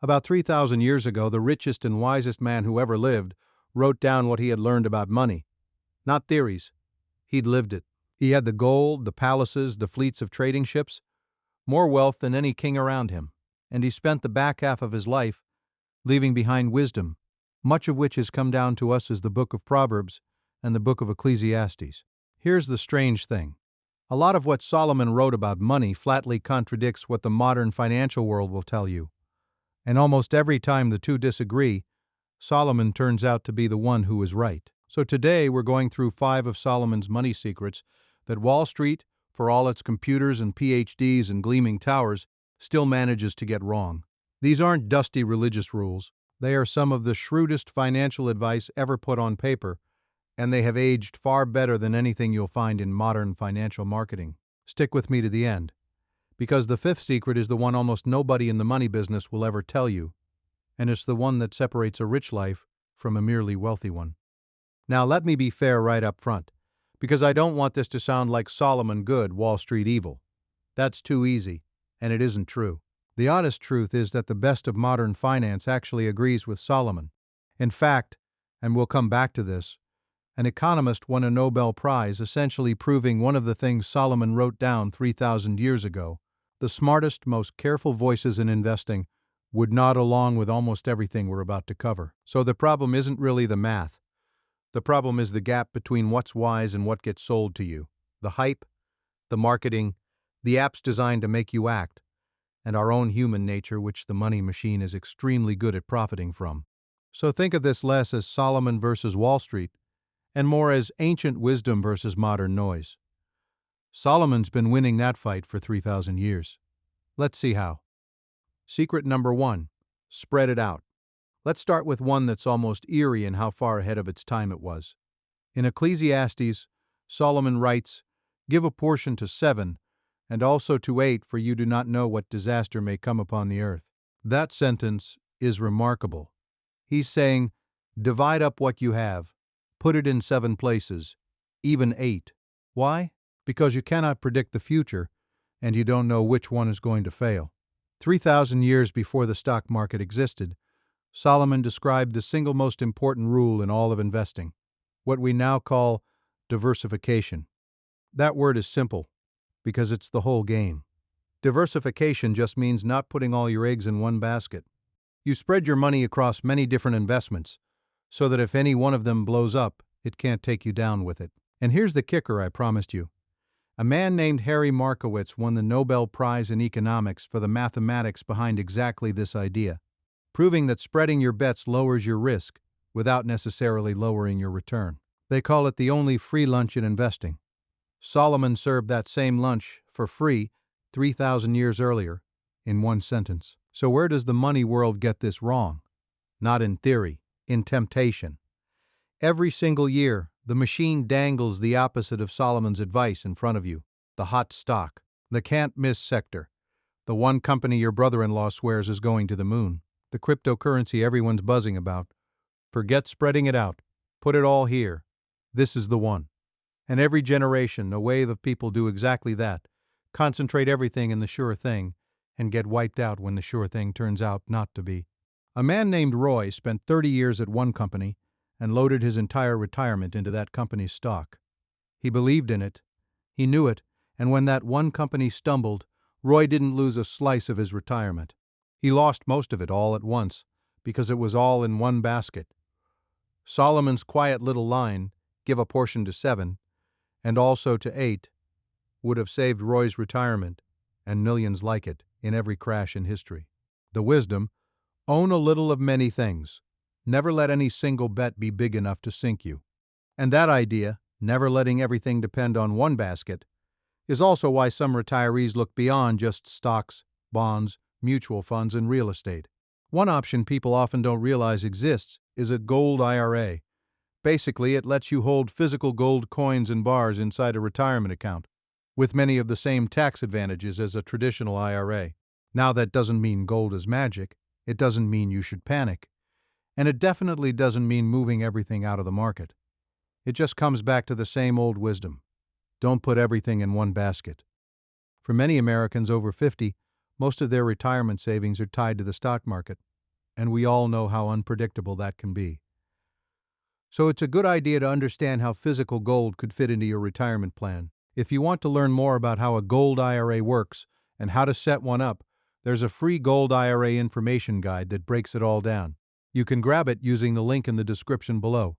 About 3,000 years ago, the richest and wisest man who ever lived wrote down what he had learned about money. Not theories. He'd lived it. He had the gold, the palaces, the fleets of trading ships, more wealth than any king around him. And he spent the back half of his life leaving behind wisdom, much of which has come down to us as the book of Proverbs and the book of Ecclesiastes. Here's the strange thing. A lot of what Solomon wrote about money flatly contradicts what the modern financial world will tell you. And almost every time the two disagree, Solomon turns out to be the one who is right. So today we're going through 5 of Solomon's money secrets that Wall Street, for all its computers and PhDs and gleaming towers, still manages to get wrong. These aren't dusty religious rules. They are some of the shrewdest financial advice ever put on paper, and they have aged far better than anything you'll find in modern financial marketing. Stick with me to the end, because the 5th secret is the one almost nobody in the money business will ever tell you, and it's the one that separates a rich life from a merely wealthy one. Now let me be fair right up front, because I don't want this to sound like Solomon good, Wall Street evil. That's too easy, and it isn't true. The honest truth is that the best of modern finance actually agrees with Solomon. In fact, and we'll come back to this, an economist won a Nobel Prize essentially proving one of the things Solomon wrote down 3,000 years ago. The smartest, most careful voices in investing would nod along with almost everything we're about to cover. So the problem isn't really the math. The problem is the gap between what's wise and what gets sold to you. The hype, the marketing, the apps designed to make you act, and our own human nature, which the money machine is extremely good at profiting from. So think of this less as Solomon versus Wall Street, and more as ancient wisdom versus modern noise. Solomon's been winning that fight for 3,000 years. Let's see how. Secret number 1, spread it out. Let's start with one that's almost eerie in how far ahead of its time it was. In Ecclesiastes, Solomon writes, "Give a portion to 7, and also to 8, for you do not know what disaster may come upon the earth." That sentence is remarkable. He's saying, divide up what you have, put it in 7 places, even 8. Why? Because you cannot predict the future, and you don't know which one is going to fail. 3,000 years before the stock market existed, Solomon described the single most important rule in all of investing, what we now call diversification. That word is simple, because it's the whole game. Diversification just means not putting all your eggs in one basket. You spread your money across many different investments, so that if any one of them blows up, it can't take you down with it. And here's the kicker I promised you. A man named Harry Markowitz won the Nobel Prize in Economics for the mathematics behind exactly this idea, proving that spreading your bets lowers your risk without necessarily lowering your return. They call it the only free lunch in investing. Solomon served that same lunch for free 3,000 years earlier in one sentence. So where does the money world get this wrong? Not in theory, in temptation. Every single year, the machine dangles the opposite of Solomon's advice in front of you. The hot stock, the can't-miss sector, the one company your brother-in-law swears is going to the moon, the cryptocurrency everyone's buzzing about. Forget spreading it out. Put it all here. This is the one. And every generation, a wave of people do exactly that. Concentrate everything in the sure thing and get wiped out when the sure thing turns out not to be. A man named Roy spent 30 years at one company and loaded his entire retirement into that company's stock. He believed in it, he knew it, and when that one company stumbled, Roy didn't lose a slice of his retirement. He lost most of it all at once, because it was all in one basket. Solomon's quiet little line, give a portion to 7, and also to 8, would have saved Roy's retirement, and millions like it, in every crash in history. The wisdom, own a little of many things. Never let any single bet be big enough to sink you. And that idea, never letting everything depend on one basket, is also why some retirees look beyond just stocks, bonds, mutual funds, and real estate. One option people often don't realize exists is a gold IRA. Basically, it lets you hold physical gold coins and bars inside a retirement account, with many of the same tax advantages as a traditional IRA. Now, that doesn't mean gold is magic. It doesn't mean you should panic. And it definitely doesn't mean moving everything out of the market. It just comes back to the same old wisdom. Don't put everything in one basket. For many Americans over 50, most of their retirement savings are tied to the stock market. and we all know how unpredictable that can be. So it's a good idea to understand how physical gold could fit into your retirement plan. If you want to learn more about how a gold IRA works and how to set one up, there's a free gold IRA information guide that breaks it all down. You can grab it using the link in the description below.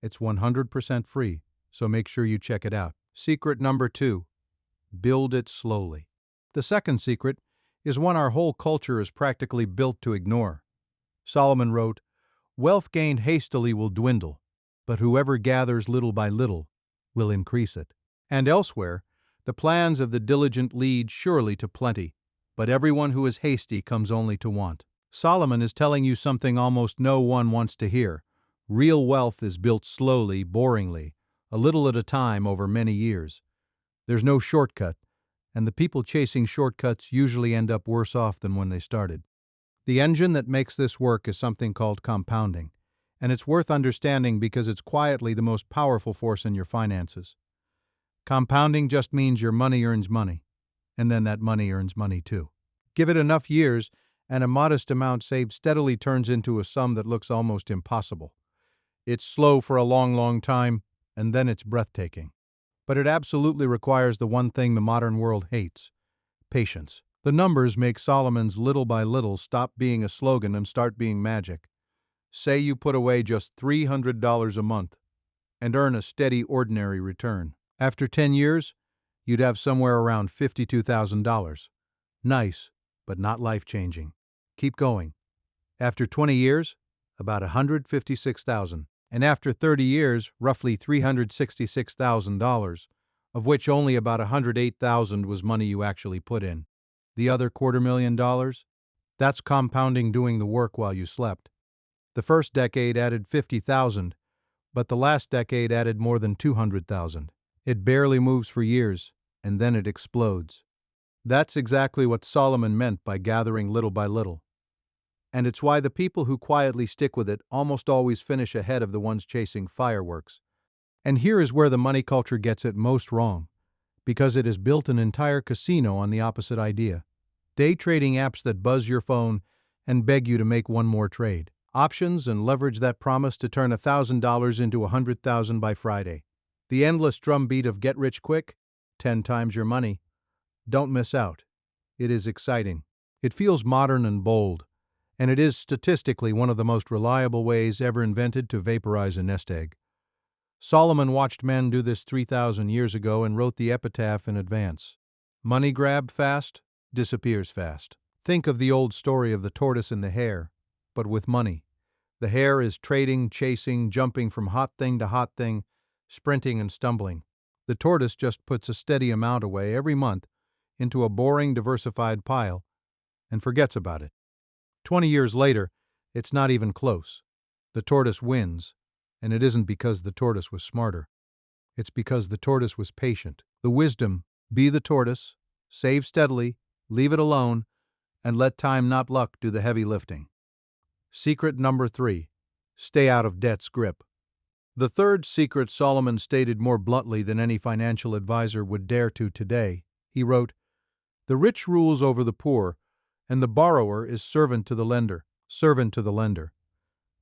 It's 100% free, so make sure you check it out. Secret number 2: build it slowly. The second secret is one our whole culture is practically built to ignore. Solomon wrote, "Wealth gained hastily will dwindle, but whoever gathers little by little will increase it." And elsewhere, "The plans of the diligent lead surely to plenty, but everyone who is hasty comes only to want." Solomon is telling you something almost no one wants to hear. Real wealth is built slowly, boringly, a little at a time over many years. There's no shortcut, and the people chasing shortcuts usually end up worse off than when they started. The engine that makes this work is something called compounding, and it's worth understanding because it's quietly the most powerful force in your finances. Compounding just means your money earns money, and then that money earns money too. Give it enough years, and a modest amount saved steadily turns into a sum that looks almost impossible. It's slow for a long, long time, and then it's breathtaking. But it absolutely requires the one thing the modern world hates: patience. The numbers make Solomon's little by little stop being a slogan and start being magic. Say you put away just $300 a month and earn a steady, ordinary return. After 10 years, you'd have somewhere around $52,000. Nice, but not life-changing. Keep going. After 20 years, about $156,000. And after 30 years, roughly $366,000, of which only about $108,000 was money you actually put in. The other $250,000? That's compounding doing the work while you slept. The first decade added $50,000, but the last decade added more than $200,000. It barely moves for years, and then it explodes. That's exactly what Solomon meant by gathering little by little. And it's why the people who quietly stick with it almost always finish ahead of the ones chasing fireworks. And here is where the money culture gets it most wrong, because it has built an entire casino on the opposite idea. Day trading apps that buzz your phone and beg you to make one more trade. Options and leverage that promise to turn $1,000 into $100,000 by Friday. The endless drumbeat of get rich quick, 10 times your money. Don't miss out. It is exciting. It feels modern and bold, and it is statistically one of the most reliable ways ever invented to vaporize a nest egg. Solomon watched men do this 3,000 years ago and wrote the epitaph in advance. Money grabbed fast, disappears fast. Think of the old story of the tortoise and the hare, but with money. The hare is trading, chasing, jumping from hot thing to hot thing, sprinting and stumbling. The tortoise just puts a steady amount away every month into a boring, diversified pile and forgets about it. 20 years later, it's not even close. The tortoise wins, and it isn't because the tortoise was smarter. It's because the tortoise was patient. The wisdom: be the tortoise, save steadily, leave it alone, and let time not luck do the heavy lifting. Secret number 3: stay out of debt's grip. The third secret Solomon stated more bluntly than any financial advisor would dare to today. He wrote, "The rich rules over the poor, and the borrower is servant to the lender." Servant to the lender.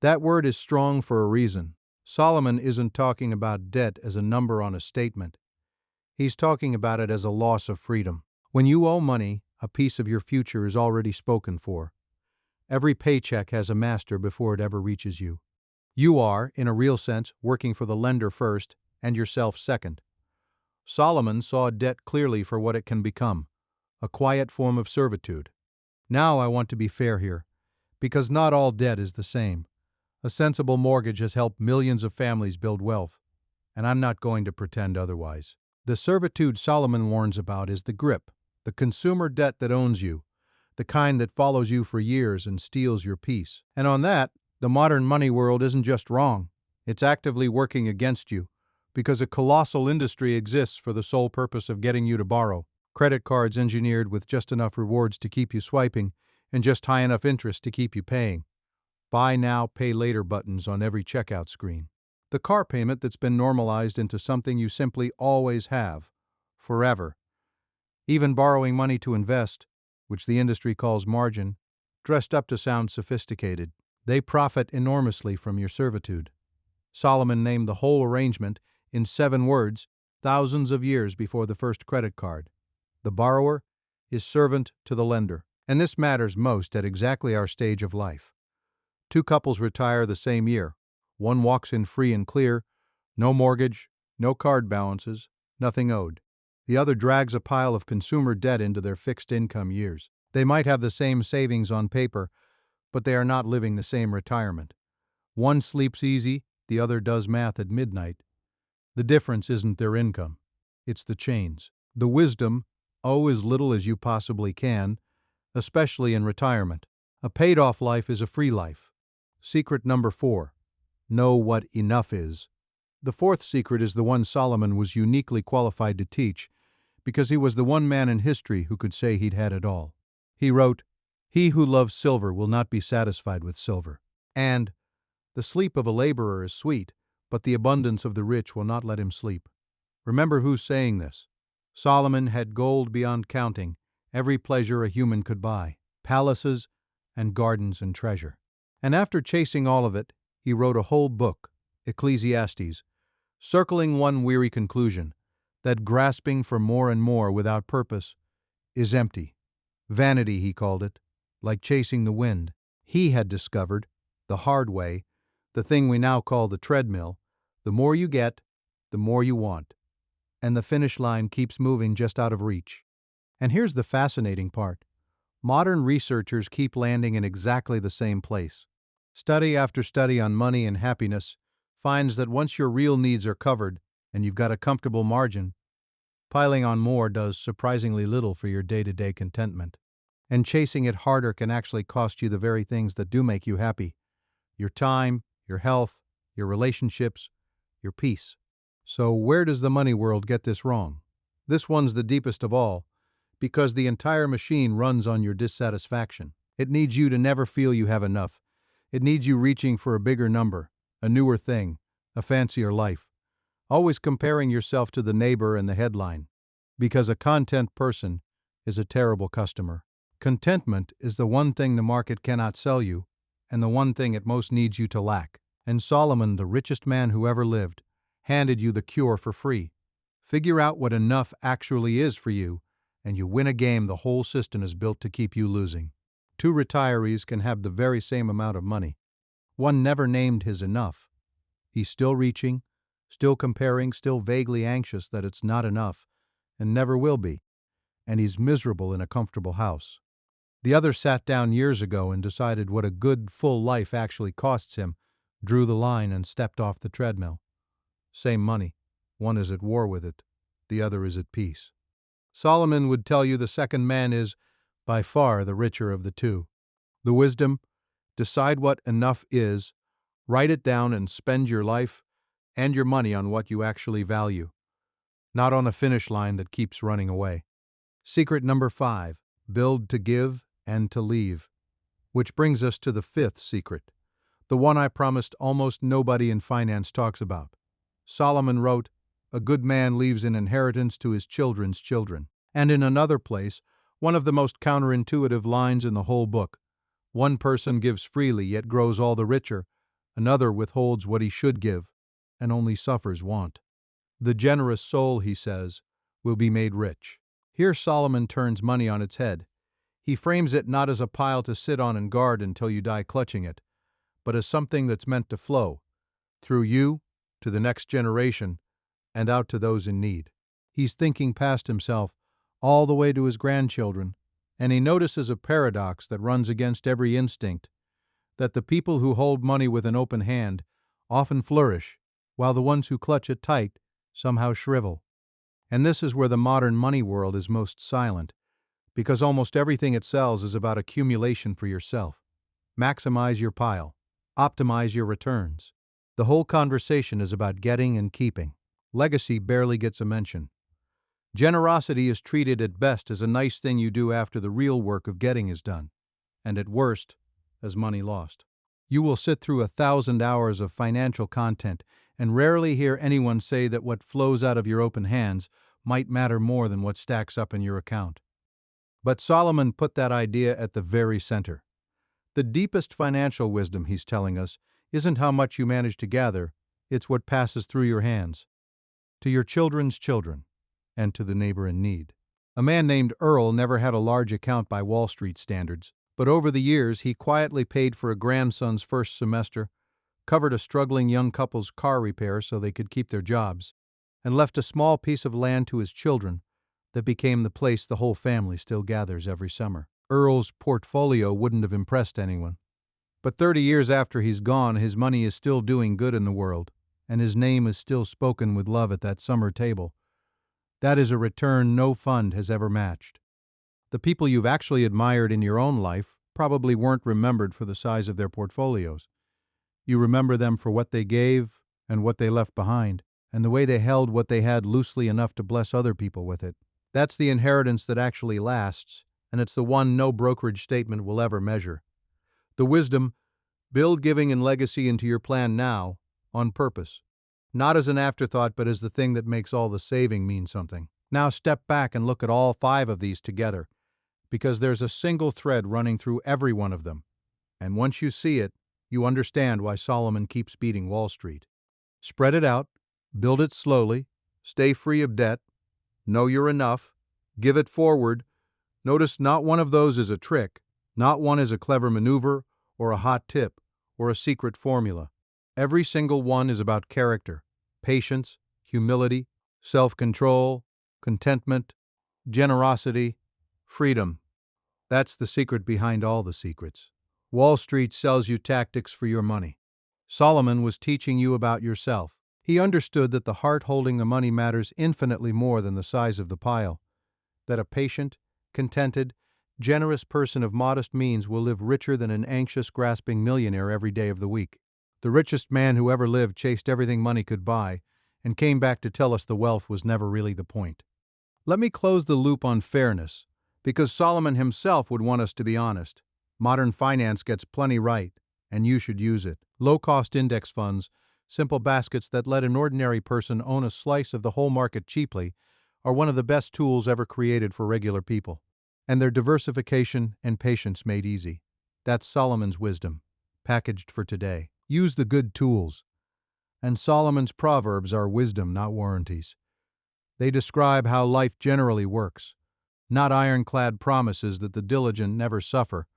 That word is strong for a reason. Solomon isn't talking about debt as a number on a statement. He's talking about it as a loss of freedom. When you owe money, a piece of your future is already spoken for. Every paycheck has a master before it ever reaches you. You are, in a real sense, working for the lender first and yourself second. Solomon saw debt clearly for what it can become: a quiet form of servitude. Now I want to be fair here, because not all debt is the same. A sensible mortgage has helped millions of families build wealth, and I'm not going to pretend otherwise. The servitude Solomon warns about is the grip, the consumer debt that owns you, the kind that follows you for years and steals your peace. And on that, the modern money world isn't just wrong, it's actively working against you, because a colossal industry exists for the sole purpose of getting you to borrow. Credit cards engineered with just enough rewards to keep you swiping and just high enough interest to keep you paying. Buy now, pay later buttons on every checkout screen. The car payment that's been normalized into something you simply always have, forever. Even borrowing money to invest, which the industry calls margin, dressed up to sound sophisticated. They profit enormously from your servitude. Solomon named the whole arrangement, in 7 words, thousands of years before the first credit card. The borrower is servant to the lender. And this matters most at exactly our stage of life. 2 couples retire the same year. One walks in free and clear, no mortgage, no card balances, nothing owed. The other drags a pile of consumer debt into their fixed income years. They might have the same savings on paper, but they are not living the same retirement. One sleeps easy, the other does math at midnight. The difference isn't their income, it's the chains. The wisdom: owe as little as you possibly can, especially in retirement. A paid-off life is a free life. Secret number 4: know what enough is. The 4th secret is the one Solomon was uniquely qualified to teach, because he was the one man in history who could say he'd had it all. He wrote, "He who loves silver will not be satisfied with silver." And, "The sleep of a laborer is sweet, but the abundance of the rich will not let him sleep." Remember who's saying this. Solomon had gold beyond counting, every pleasure a human could buy, palaces and gardens and treasure. And after chasing all of it, he wrote a whole book, Ecclesiastes, circling one weary conclusion, that grasping for more and more without purpose is empty. Vanity, he called it, like chasing the wind. He had discovered, the hard way, the thing we now call the treadmill: the more you get, the more you want. And the finish line keeps moving just out of reach. And here's the fascinating part. Modern researchers keep landing in exactly the same place. Study after study on money and happiness finds that once your real needs are covered and you've got a comfortable margin, piling on more does surprisingly little for your day-to-day contentment. And chasing it harder can actually cost you the very things that do make you happy: your time, your health, your relationships, your peace. So where does the money world get this wrong? This one's the deepest of all, because the entire machine runs on your dissatisfaction. It needs you to never feel you have enough. It needs you reaching for a bigger number, a newer thing, a fancier life, always comparing yourself to the neighbor and the headline, because a content person is a terrible customer. Contentment is the one thing the market cannot sell you, and the one thing it most needs you to lack. And Solomon, the richest man who ever lived, handed you the cure for free. Figure out what enough actually is for you, and you win a game the whole system is built to keep you losing. 2 retirees can have the very same amount of money. One never named his enough. He's still reaching, still comparing, still vaguely anxious that it's not enough, and never will be, and he's miserable in a comfortable house. The other sat down years ago and decided what a good, full life actually costs him, drew the line, and stepped off the treadmill. Same money. One is at war with it. The other is at peace. Solomon would tell you the second man is, by far, the richer of the 2. The wisdom: decide what enough is, write it down, and spend your life and your money on what you actually value, not on a finish line that keeps running away. Secret number 5: build to give and to leave. Which brings us to the 5th secret, the one I promised almost nobody in finance talks about. Solomon wrote, "A good man leaves an inheritance to his children's children." And in another place, one of the most counterintuitive lines in the whole book: one person gives freely yet grows all the richer, another withholds what he should give and only suffers want. The generous soul, he says, will be made rich. Here Solomon turns money on its head. He frames it not as a pile to sit on and guard until you die clutching it, but as something that's meant to flow, through you, to the next generation, and out to those in need. He's thinking past himself, all the way to his grandchildren, and he notices a paradox that runs against every instinct, that the people who hold money with an open hand often flourish, while the ones who clutch it tight somehow shrivel. And this is where the modern money world is most silent, because almost everything it sells is about accumulation for yourself. Maximize your pile. Optimize your returns. The whole conversation is about getting and keeping. Legacy barely gets a mention. Generosity is treated at best as a nice thing you do after the real work of getting is done, and at worst, as money lost. You will sit through 1,000 hours of financial content and rarely hear anyone say that what flows out of your open hands might matter more than what stacks up in your account. But Solomon put that idea at the very center. The deepest financial wisdom, he's telling us, isn't how much you manage to gather, it's what passes through your hands, to your children's children, and to the neighbor in need. A man named Earl never had a large account by Wall Street standards, but over the years he quietly paid for a grandson's first semester, covered a struggling young couple's car repair so they could keep their jobs, and left a small piece of land to his children that became the place the whole family still gathers every summer. Earl's portfolio wouldn't have impressed anyone. But 30 years after he's gone, his money is still doing good in the world, and his name is still spoken with love at that summer table. That is a return no fund has ever matched. The people you've actually admired in your own life probably weren't remembered for the size of their portfolios. You remember them for what they gave and what they left behind, and the way they held what they had loosely enough to bless other people with it. That's the inheritance that actually lasts, and it's the one no brokerage statement will ever measure. The wisdom: build giving and legacy into your plan now, on purpose. Not as an afterthought, but as the thing that makes all the saving mean something. Now step back and look at all 5 of these together, because there's a single thread running through every one of them. And once you see it, you understand why Solomon keeps beating Wall Street. Spread it out, build it slowly, stay free of debt, know you're enough, give it forward. Notice not one of those is a trick, not one is a clever maneuver or a hot tip or a secret formula. Every single one is about character, patience, humility, self-control, contentment, generosity, freedom. That's the secret behind all the secrets. Wall Street sells you tactics for your money. Solomon was teaching you about yourself. He understood that the heart holding the money matters infinitely more than the size of the pile, that a patient, contented, generous person of modest means will live richer than an anxious, grasping millionaire every day of the week. The richest man who ever lived chased everything money could buy and came back to tell us the wealth was never really the point. Let me close the loop on fairness, because Solomon himself would want us to be honest. Modern finance gets plenty right, and you should use it. Low-cost index funds, simple baskets that let an ordinary person own a slice of the whole market cheaply, are one of the best tools ever created for regular people. And their diversification and patience made easy. That's Solomon's wisdom, packaged for today. Use the good tools. And Solomon's proverbs are wisdom, not warranties. They describe how life generally works, not ironclad promises that the diligent never suffer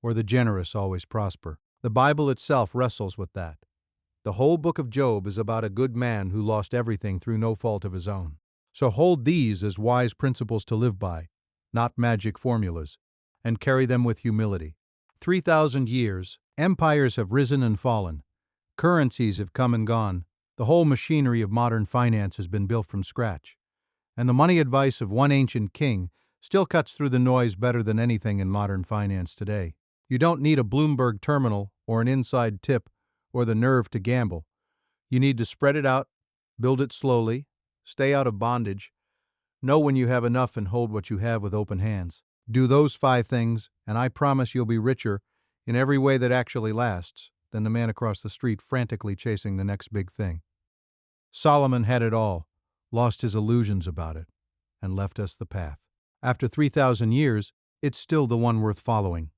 or the generous always prosper. The Bible itself wrestles with that. The whole book of Job is about a good man who lost everything through no fault of his own. So hold these as wise principles to live by, not magic formulas, and carry them with humility. 3,000 years, empires have risen and fallen. Currencies have come and gone. The whole machinery of modern finance has been built from scratch. And the money advice of one ancient king still cuts through the noise better than anything in modern finance today. You don't need a Bloomberg terminal or an inside tip or the nerve to gamble. You need to spread it out, build it slowly, stay out of bondage, know when you have enough and hold what you have with open hands. Do those 5 things, and I promise you'll be richer in every way that actually lasts than the man across the street frantically chasing the next big thing. Solomon had it all, lost his illusions about it, and left us the path. After 3,000 years, it's still the one worth following.